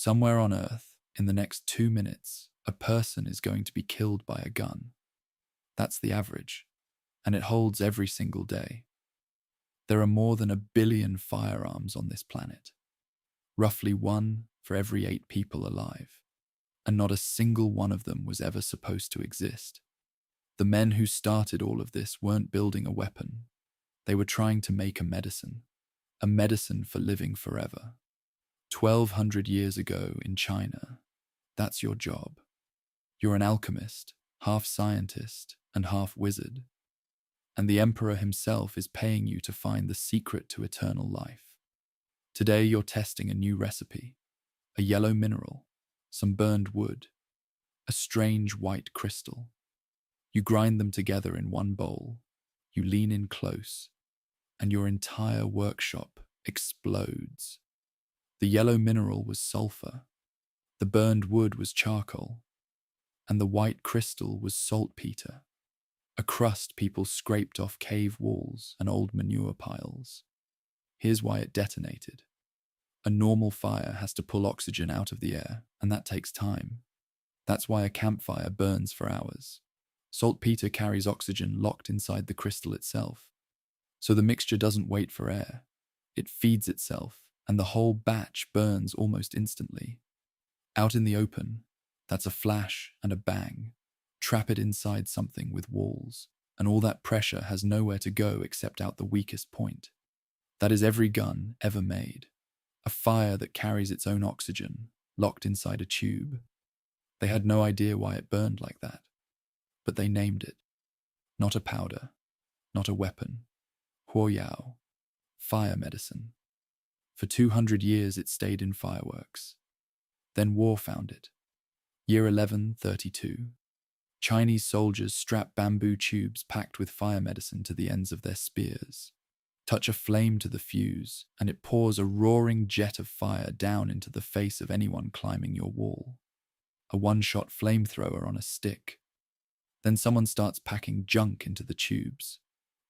Somewhere on Earth, in the next 2 minutes, a person is going to be killed by a gun. That's the average, and it holds every single day. There are more than 1 billion firearms on this planet, roughly 1 for every 8 people alive, and not a single one of them was ever supposed to exist. The men who started all of this weren't building a weapon. They were trying to make a medicine for living forever. 1200 years ago in China, that's your job. You're an alchemist, half scientist and half wizard, and the emperor himself is paying you to find the secret to eternal life. Today you're testing a new recipe, a yellow mineral, some burned wood, a strange white crystal. You grind them together in one bowl, you lean in close, and your entire workshop explodes. The yellow mineral was sulfur, the burned wood was charcoal, and the white crystal was saltpeter, a crust people scraped off cave walls and old manure piles. Here's why it detonated. A normal fire has to pull oxygen out of the air, and that takes time. That's why a campfire burns for hours. Saltpeter carries oxygen locked inside the crystal itself. So the mixture doesn't wait for air. It feeds itself, and the whole batch burns almost instantly. Out in the open, that's a flash and a bang. Trap it inside something with walls, and all that pressure has nowhere to go except out the weakest point. That is every gun ever made. A fire that carries its own oxygen, locked inside a tube. They had no idea why it burned like that, but they named it. Not a powder, not a weapon. Huoyao, fire medicine. For 200 years it stayed in fireworks. Then war found it. Year 1132. Chinese soldiers strap bamboo tubes packed with fire medicine to the ends of their spears. Touch a flame to the fuse, and it pours a roaring jet of fire down into the face of anyone climbing your wall. A one-shot flamethrower on a stick. Then someone starts packing junk into the tubes.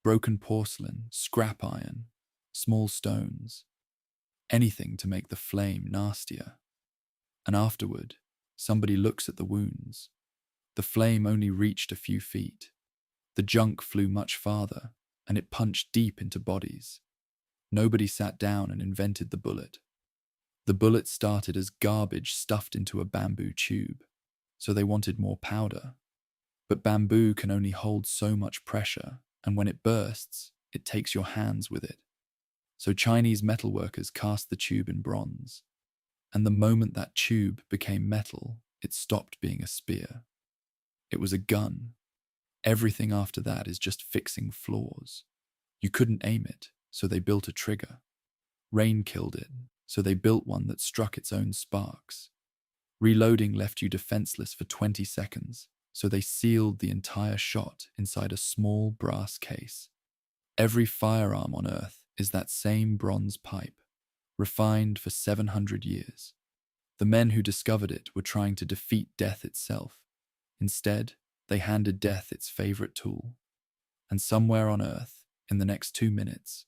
Broken porcelain, scrap iron, small stones. Anything to make the flame nastier. And afterward, somebody looks at the wounds. The flame only reached a few feet. The junk flew much farther, and it punched deep into bodies. Nobody sat down and invented the bullet. The bullet started as garbage stuffed into a bamboo tube, so they wanted more powder. But bamboo can only hold so much pressure, and when it bursts, it takes your hands with it. So Chinese metalworkers cast the tube in bronze, and the moment that tube became metal, it stopped being a spear. It was a gun. Everything after that is just fixing flaws. You couldn't aim it, so they built a trigger. Rain killed it, so they built one that struck its own sparks. Reloading left you defenseless for 20 seconds, so they sealed the entire shot inside a small brass case. Every firearm on Earth is that same bronze pipe, refined for 700 years. The men who discovered it were trying to defeat death itself. Instead, they handed death its favorite tool. And somewhere on Earth, in the next 2 minutes,